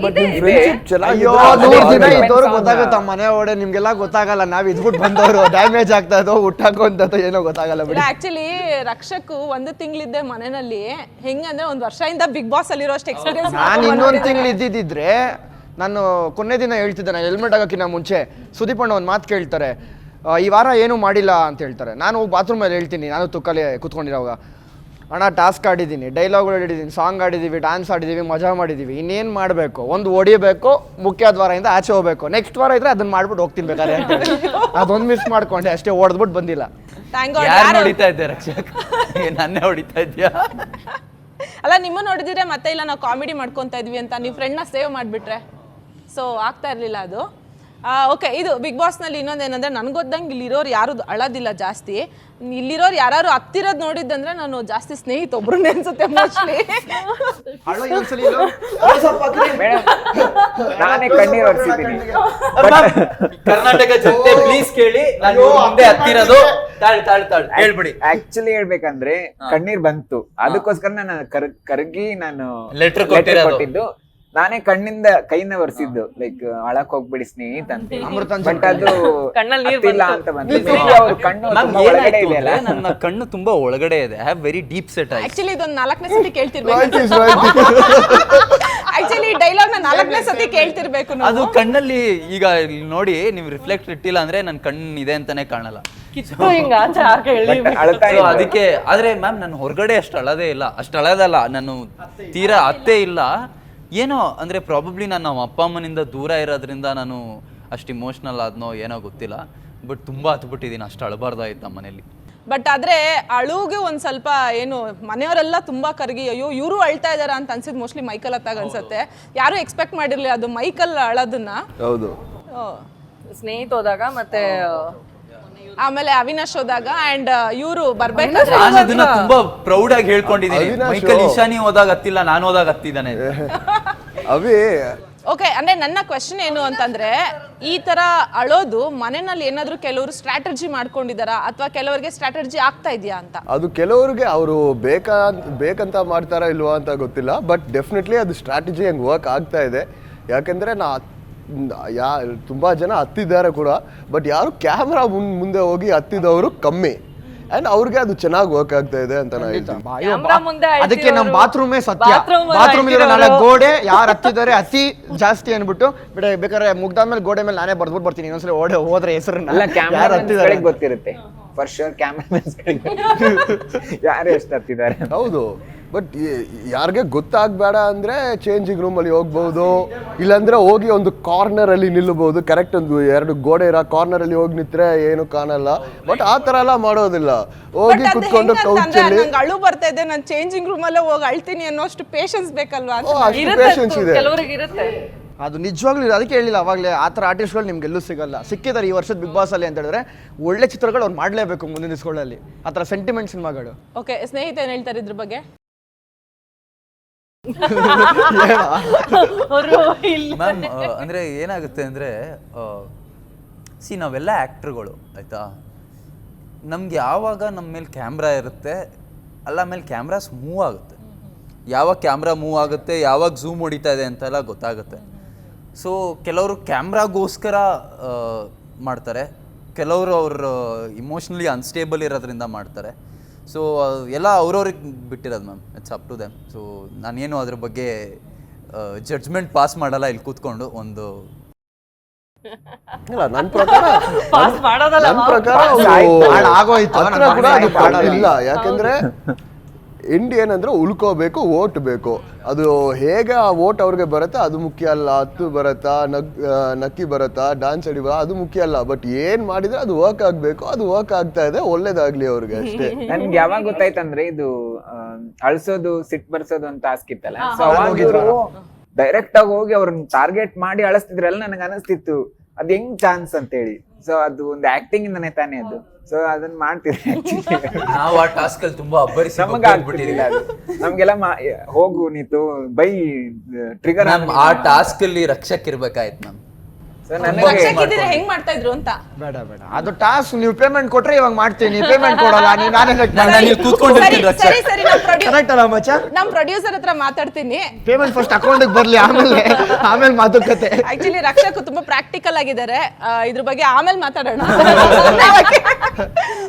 But ನಿಮ್ friendship ಚೆನ್ನಾಗಿ 100 ದಿನ ಇದ್ದವ್ರು ಗೊತ್ತಾಗುತ್ತೆ ಮನೆ ಒಡೆ ನಿಮ್ಗೆಲ್ಲ ಗೊತ್ತಾಗಲ್ಲ ನಾವ್ ಇದ್ಬಿಟ್ಟು ಬಂದವರು ಡ್ಯಾಮೇಜ್ ಆಗ್ತಾ ಇದೋ ಹುಟ್ಟಾಕೊಂತ ಏನೋ ಗೊತ್ತಾಗಲ್ಲ ಬಿಡಿ. ಆಕ್ಚುಲಿ ರಕ್ಷಕ್ ಒಂದು ತಿಂಗಳಿದ್ದೆ ಮನೆಯಲ್ಲಿ ಹೆಂಗಂದ್ರೆ ಒಂದ್ ವರ್ಷದಿಂದ ಬಿಗ್ ಬಾಸ್ ಅಲ್ಲಿರೋ ಅಷ್ಟು ಎಕ್ಸ್ಪೀರಿಯನ್ಸ್. ನಾನು ಇನ್ನೊಂದು ತಿಂಗಳು ಇದ್ದಿದ್ರೆ ನಾನು ಕೊನೆ ದಿನ ಹೇಳ್ತಿದ್ದೆ, ನಾನು ಹೆಲ್ಮೆಟ್ ಆಗೋಕ್ಕಿಂತ ಮುಂಚೆ ಸುದೀಪ್ ಅಣ್ಣ ಒಂದು ಮಾತು ಕೇಳ್ತಾರೆ, ಈ ವಾರ ಏನೂ ಮಾಡಿಲ್ಲ ಅಂತ ಹೇಳ್ತಾರೆ. ನಾನು ಬಾತ್ರೂಮಲ್ಲಿ ಹೇಳ್ತೀನಿ, ನಾನು ತುಕ್ಕಲ್ಲಿ ಕೂತ್ಕೊಂಡಿರೋವಾಗ, ಅಣ್ಣ ಟಾಸ್ಕ್ ಆಡಿದ್ದೀನಿ, ಡೈಲಾಗ್ಗಳು ಆಡಿದ್ದೀನಿ, ಸಾಂಗ್ ಆಡಿದ್ದೀವಿ, ಡ್ಯಾನ್ಸ್ ಆಡಿದ್ದೀವಿ, ಮಜಾ ಮಾಡಿದ್ದೀವಿ, ಇನ್ನೇನು ಮಾಡಬೇಕು, ಒಂದು ಹೊಡಿಬೇಕು, ಮುಖ್ಯ ದ್ವಾರದಿಂದ ಆಚೆ ಹೋಗ್ಬೇಕು, ನೆಕ್ಸ್ಟ್ ವಾರ ಇದ್ರೆ ಅದನ್ನ ಮಾಡ್ಬಿಟ್ಟು ಹೋಗ್ತೀನಿ ಬೇಕಾದ್ರೆ ಅಂತ ಅದೊಂದು ಮಿಸ್ ಮಾಡ್ಕೊಂಡೆ ಅಷ್ಟೇ, ಓಡ್ದ್ಬಿಟ್ಟು ಬಂದಿಲ್ಲ. ಯಾರು ಹೊಡಿತಾ ಇದ್ದೆ ರಕ್ಷಕ್? ನನ್ನೇ ಹೊಡಿತಾ ಇದ್ಯಾ? ಅಲ್ಲ ನಿಮ್ಮನ್ನ ನೋಡಿದ್ರೆ ಮತ್ತೆ ಇಲ್ಲ ನಾವು ಕಾಮಿಡಿ ಮಾಡ್ಕೊತಾ ಇದ್ವಿ ಅಂತ ನೀವು ಫ್ರೆಂಡ್ನ ಸೇವ್ ಮಾಡಿಬಿಟ್ರೆ ಸೊ ಆಗ್ತಾ ಇರಲಿಲ್ಲ ಅದು. ಓಕೆ, ಇದು ಬಿಗ್ ಬಾಸ್ನಲ್ಲಿ ಇನ್ನೊಂದೇನಂದ್ರೆ ನನಗೊದ್ದಂಗೆ ಇಲ್ಲಿರೋರು ಯಾರು ಅಳೋದಿಲ್ಲ ಜಾಸ್ತಿ. ಇಲ್ಲಿರೋರು ಯಾರು ಹತ್ತಿರೋದು ನೋಡಿದ್ದಂದ್ರೆ ನಾನು ಜಾಸ್ತಿ ಸ್ನೇಹಿತ ಒಬ್ರನ್ನೇ ಅನ್ಸುತ್ತೆ ಮೋಸ್ಟ್ಲಿ. ನಾನೇ ಕಣ್ಣೀರು ಒರೆಸಿದ್ದೀನಿ. ಕರ್ನಾಟಕ ಜನತೆ ಪ್ಲೀಸ್ ಕೇಳಿ, ನಾನು ಮುಂದೆ ಹತ್ತಿರೋದು ಹೇಳ್ಬಿಡಿ. ಆಕ್ಚುಲಿ ಹೇಳ್ಬೇಕಂದ್ರೆ ಕಣ್ಣೀರ್ ಬಂತು, ಅದಕ್ಕೋಸ್ಕರ ನಾನು ಕರಗಿ ನಾನು ಲೆಟರ್ ಕೊಟ್ಟಿದ್ದು. ನಾನೇ ಕೈಯಿಂದ ಒರೆಸಿದ್ದು, ಲೈಕ್ ಅಳಕ್ ಹೋಗ್ಬಿಡಿ ಸ್ನೇಹಿತ ಅಂತ. ಬಟ್ ಅದು ಇಲ್ಲ ಅಂತ ಬಂತು. ನನ್ನ ಕಣ್ಣು ತುಂಬಾ ಒಳಗಡೆ ಇದೆ, have very deep set. Actually ಇದೊಂದು 4ನೇ ಸತಿ ಕೇಳ್ತಿರ್ಬೇಕು. ಆಕ್ಚುಲಿ ಡೈಲಾಗ್ ನ 4ನೇ ಸತಿ ಕೇಳ್ತಿರ್ಬೇಕು. ಅದು ಕಣ್ಣಲ್ಲಿ ಈಗ ನೋಡಿ ನೀವು ರಿಫ್ಲೆಕ್ಟ್ ಇಟ್ಟಿಲ್ಲ ಅಂದ್ರೆ ನನ್ನ ಕಣ್ಣು ಇದೆ ಅಂತಾನೆ ಕಾಣಲ್ಲ. ಅದಕ್ಕೆ ಆದ್ರೆ ಮ್ಯಾಮ್ ನಾನು ಹೊರಗಡೆ ಅಷ್ಟು ಅಳದೇ ಇಲ್ಲ, ಅಷ್ಟು ಅಳದಲ್ಲ, ನಾನು ತೀರಾ ಅತ್ತೇ ಇಲ್ಲ. ಏನೋ ಅಂದರೆ ಪ್ರಾಬಬ್ಲಿ ನಾನು ನಮ್ಮ ಅಪ್ಪ ಅಮ್ಮನಿಂದ ದೂರ ಇರೋದ್ರಿಂದ ನಾನು ಅಷ್ಟು ಇಮೋಷ್ನಲ್ ಆದ್ನೋ ಏನೋ ಗೊತ್ತಿಲ್ಲ, ಬಟ್ ತುಂಬ ಹತ್ಬಿಟ್ಟಿದ್ದೀನಿ, ಅಷ್ಟು ಅಳಬಾರ್ದಾಯ್ತು ನಮ್ಮ ಮನೇಲಿ. ಬಟ್ ಆದರೆ ಅಳುಗೆ ಒಂದು ಸ್ವಲ್ಪ ಏನು ಮನೆಯವರೆಲ್ಲ ತುಂಬ ಕರಗಿ ಅಯ್ಯೋ ಇವರು ಅಳ್ತಾ ಇದ್ದಾರಾ ಅಂತ ಅನ್ಸಿದ್ದು ಮೋಸ್ಟ್ಲಿ ಮೈಕಲ್ ಹತ್ತಾಗ ಅನ್ಸುತ್ತೆ. ಯಾರೂ ಎಕ್ಸ್ಪೆಕ್ಟ್ ಮಾಡಿರಲಿಲ್ಲ ಅದು ಮೈಕಲ್ ಅಳೋದನ್ನ. ಹೌದು, ಸ್ನೇಹಿತ ಹೋದಾಗ ಮತ್ತೆ ಆಮೇಲೆ ಅವಿನಾಶ್ ಹೋದಾಗ ಅಂಡ್ ಇವರು ಬರ್ಬೇಕಾದ್ರೆ ನಾನು ಅದನ್ನ ತುಂಬಾ ಪ್ರೌಡ್ ಆಗಿ ಹೇಳ್ಕೊಂಡಿದ್ದೀನಿ. ಮೈಕಲ್ ಈಶಾನಿ ಹೋದಾಗ ಹತ್ತಿಲ್ಲ, ನಾನು ಹೋದಾಗ ಹತ್ತಿದ್ದಾನೆ. ಅವೇ ಓಕೆ, ಅಂದ್ರೆ ನನ್ನ ಕ್ವೆಶ್ಚನ್ ಏನು ಅಂತಂದ್ರೆ ಈ ತರ ಅಳೋದು ಮನೆಯಲ್ಲಿ ಏನಾದ್ರು ಕೆಲವರು ಸ್ಟ್ರಾಟಜಿ ಮಾಡ್ಕೊಂಡಿದಾರಾ ಅಥವಾ ಕೆಲವರಿಗೆ ಸ್ಟ್ರಾಟಜಿ ಆಗ್ತಾ ಇದೆಯಾ ಅಂತ? ಅದು ಕೆಲವರಿಗೆ ಅವರು ಬೇಕಂತ ಮಾಡ್ತಾರಾ ಇಲ್ವಾ ಅಂತ ಗೊತ್ತಿಲ್ಲ, ಬಟ್ ಡೆಫಿನೆಟ್ಲಿ ಅದು ಸ್ಟ್ರಾಟಜಿ ಹಂಗೆ ವರ್ಕ್ ಆಗ್ತಾ ಇದೆ. ಯಾಕಂದ್ರೆ ತುಂಬಾ ಜನ ಹತ್ತಿದ್ದಾರೆ ಕೂಡ, ಬಟ್ ಯಾರು ಕ್ಯಾಮ್ರಾ ಮುಂದೆ ಹೋಗಿ ಹತ್ತಿದವರು ಕಮ್ಮಿ, ಅಂಡ್ ಅವ್ರಿಗೆ ಅದು ಚೆನ್ನಾಗಿ ವರ್ಕ್ ಆಗ್ತಾ ಇದೆ ಅಂತ ನಾನು ಹೇಳ್ತೀನಿ. ಅದಕ್ಕೆ ನಮ್ಮ ಬಾತ್ರೂಮೇ ಸತ್ಯ. ಬಾತ್ರೂಮ್ ಇರೋ 4 ಗೋಡೆ ಯಾರು ಹತ್ತಿದ್ದಾರೆ ಅತಿ ಜಾಸ್ತಿ ಅನ್ಬಿಟ್ಟು ಬೇಕಾದ್ರೆ ಮುಗ್ದಾದ್ಮೇಲೆ ಗೋಡೆ ಮೇಲೆ ನಾನೇ ಬರ್ದ್ಬಿಟ್ಟು ಬರ್ತೀನಿ. ಇನ್ನೊಂದ್ಸಲ ಹೋದ್ರೆ ಹೆಸರನ್ನ ಯಾರು ಹತ್ತಿದ್ದಾರೆ ಗೊತ್ತಿರುತ್ತೆ ಫಾರ್ ಶೋರ್. ಕ್ಯಾಮ್ರಾಮನ್ಸ್ ಯಾರು ಎಷ್ಟು ಹತ್ತಿದ್ದಾರೆ. ಹೌದು, ಬಟ್ ಯಾರಿಗೆ ಗೊತ್ತಾಗಬೇಡ ಅಂದ್ರೆ ಚೇಂಜಿಂಗ್ ರೂಮಲ್ಲಿ ಹೋಗ್ಬೋದು, ಇಲ್ಲಾಂದ್ರೆ ಹೋಗಿ ಒಂದು ಕಾರ್ನರ್ ಅಲ್ಲಿ ನಿಲ್ಲಬಹುದು. ಕರೆಕ್ಟ್ ಒಂದು 2 ಗೋಡೆ ಇರೋ ಕಾರ್ನರ್ ಅಲ್ಲಿ ಹೋಗಿ ನಿಂತ್ರೆ ಏನು ಕಾಣಲ್ಲ, ಬಟ್ ಆ ತರ ಎಲ್ಲ ಮಾಡೋದಿಲ್ಲ. ಹೋಗಿ ಕುತ್ಕೊಂಡು ಕೌಚಲ್ಲಿ ಅಳು ಬರ್ತಾ ಇದೆ, ನಾನು ಚೇಂಜಿಂಗ್ ರೂಮ್ ಅಲ್ಲೇ ಹೋಗಿ ಅಳ್ತೀನಿ ಅನ್ನೋಷ್ಟು ಪೇಷನ್ಸ್ ಬೇಕಲ್ವಾ? ಅಷ್ಟು ಪೇಷನ್ಸ್ ಇದೆ. ಕೆಲವರಿಗೆ ಇರುತ್ತೆ ಅದು ನಿಜವಾಗ್ಲೂ. ಅದಕ್ಕೆ ಹೇಳಿಲ್ಲ ಅವಾಗಲೇ, ಆ ಥರ ಆರ್ಟಿಸ್ಟ್ಗಳು ನಿಮ್ಗೆಲ್ಲೂ ಸಿಗಲ್ಲ. ಸಿಕ್ಕಿದ್ದಾರೆ ಈ ವರ್ಷದ ಬಿಗ್ ಬಾಸ್ ಅಲ್ಲಿ ಅಂತ ಹೇಳಿದ್ರೆ ಒಳ್ಳೆ ಚಿತ್ರಗಳು ಅವ್ರು ಮಾಡಲೇಬೇಕು ಮುಂದಿನ ದಿವಸಗಳಲ್ಲಿ, ಆ ಥರ ಸೆಂಟಿಮೆಂಟ್ ಸಿನಿಮಾಗಳು. ಓಕೆ, ಸ್ನೇಹಿತ ಏನು ಹೇಳ್ತಾರೆ ಇದ್ರ ಬಗ್ಗೆ? ಮ್ಯಾಮ್ ಅಂದರೆ ಏನಾಗುತ್ತೆ ಅಂದರೆ ನಾವೆಲ್ಲ ಆ್ಯಕ್ಟ್ರುಗಳು ಆಯಿತಾ, ನಮ್ಗೆ ಯಾವಾಗ ನಮ್ಮ ಮೇಲೆ ಕ್ಯಾಮ್ರಾ ಇರುತ್ತೆ ಅಲ್ಲ, ಆಮೇಲೆ ಕ್ಯಾಮ್ರಾಸ್ ಮೂವ್ ಆಗುತ್ತೆ, ಯಾವಾಗ ಕ್ಯಾಮ್ರಾ ಮೂವ್ ಆಗುತ್ತೆ, ಯಾವಾಗ ಝೂಮ್ ಹೊಡಿತಾ ಇದೆ ಅಂತೆಲ್ಲ ಗೊತ್ತಾಗುತ್ತೆ. ಸೊ ಕೆಲವರು ಕ್ಯಾಮ್ರಾಗೋಸ್ಕರ ಮಾಡ್ತಾರೆ, ಕೆಲವರು ಅವರು ಇಮೋಷ್ನಲಿ ಅನ್ಸ್ಟೇಬಲ್ ಇರೋದ್ರಿಂದ ಮಾಡ್ತಾರೆ. ಸೊ ಎಲ್ಲ ಅವ್ರವ್ರಿಗೆ ಬಿಟ್ಟಿರೋದು ma'am, it's up to them. So ನಾನೇನು ಅದ್ರ ಬಗ್ಗೆ ಜಡ್ಜ್ಮೆಂಟ್ ಪಾಸ್ ಮಾಡಲ್ಲ ಇಲ್ಲಿ ಕೂತ್ಕೊಂಡು. ಒಂದು ನನ್ನ ಪ್ರಕಾರ ಇಲ್ಲ, ಯಾಕಂದ್ರೆ ಏನಂದ್ರೆ ಉಳ್ಕೋಬೇಕು, ಓಟ್ ಬೇಕು. ಅದು ಹೇಗೆ ಆ ಓಟ್ ಅವ್ರಿಗೆ ಬರುತ್ತಾ ಅದು ಮುಖ್ಯ ಅಲ್ಲ. ಹತ್ತು ಬರುತ್ತಾ, ನಕ್ಕಿ ಬರುತ್ತಾ, ಡ್ಯಾನ್ಸ್ ಅಡಿ ಅದು ಮುಖ್ಯ ಅಲ್ಲ, ಬಟ್ ಏನ್ ಮಾಡಿದ್ರೆ ಅದು ವರ್ಕ್ ಆಗ್ಬೇಕು. ಅದು ವರ್ಕ್ ಆಗ್ತಾ ಇದೆ, ಒಳ್ಳೇದಾಗ್ಲಿ ಅವ್ರಿಗೆ ಅಷ್ಟೇ. ನನ್ಗೆ ಯಾವಾಗ ಗೊತ್ತಾಯ್ತಂದ್ರೆ ಇದು ಅಳ್ಸೋದು ಸಿಟ್ ಬರ್ಸೋದು ಅಂತ ಟಾಸ್ಕ್ ಇತ್ತಲ್ಲ, ಸೊ ಅವಾಗ ಡೈರೆಕ್ಟ್ ಆಗಿ ಹೋಗಿ ಅವ್ರನ್ನ ಟಾರ್ಗೆಟ್ ಮಾಡಿ ಅಳಿಸ್ತಿದ್ರಲ್ಲ, ನನಗೆ ಅನಿಸ್ತಿತ್ತು ಅದ್ ಹೆಂಗ್ ಚಾನ್ಸ್ ಅಂತ ಹೇಳಿ. ಸೊ ಅದು ಒಂದು ಆಕ್ಟಿಂಗ್ ಇಂದಾನೆ ತಾನೇ ಅದು. ಸೊ ಅದನ್ನ ಮಾಡ್ತಿದ್ವಿ. ನಾವು ಆ ಟಾಸ್ಕ್ ಅಲ್ಲಿ ತುಂಬಾ ಅಬ್ಬರಿಸಿ ನಮ್ಗೆಲ್ಲ ಹೋಗು ನೀತು ಬೈ ಟ್ರಿಗರ್. ಆ ಟಾಸ್ಕ್ ಅಲ್ಲಿ ರಕ್ಷಕ್ ಇರ್ಬೇಕಾಯ್ತು ಮ್ಯಾಮ್. ಸೊ ನನಗೆ ರಕ್ಷಕಿದ್ದೀರಾ ಹೆಂಗ್ ಮಾಡ್ತಾ ಇದ್ರು ಅಂತ. ಬೇಡ ಬೇಡ ಅದು ಟಾಸ್ಕ್ ನೀವು ಪೇಮೆಂಟ್ ಕೊಟ್ರೆ ಇವಾಗ ಮಾಡ್ತೀನಿ, ಪೇಮೆಂಟ್ ಕೊಡಲ್ಲ ನೀವು ನಾನೇ ನಾನು ಇಲ್ಲಿ ಕೂತ್ಕೊಂಡಿರ್ತೀನಿ ಸರಿ ರಕ್ಷಾ. ಸರಿ ಸರಿ ಕರೆಕ್ಟ್ ಅಲ್ಲ ಮಚ್ಚ? ನಮ್ ಪ್ರೊಡ್ಯೂಸರ್ ಹತ್ರ ಮಾತಾಡ್ತೀನಿ. ಪೇಮೆಂಟ್ ಫಸ್ಟ್ ಅಕೌಂಟಿಗೆ ಬರ್ಲಿ, ಆಮೇಲೆ ಮಾತುಕತೆ. ಆಕ್ಚುಲಿ ರಕ್ಷಕ್ ತುಂಬಾ ಪ್ರಾಕ್ಟಿಕಲ್ ಆಗಿದ್ದಾರೆ, ಇದ್ರ ಬಗ್ಗೆ ಆಮೇಲೆ ಮಾತಾಡೋಣ.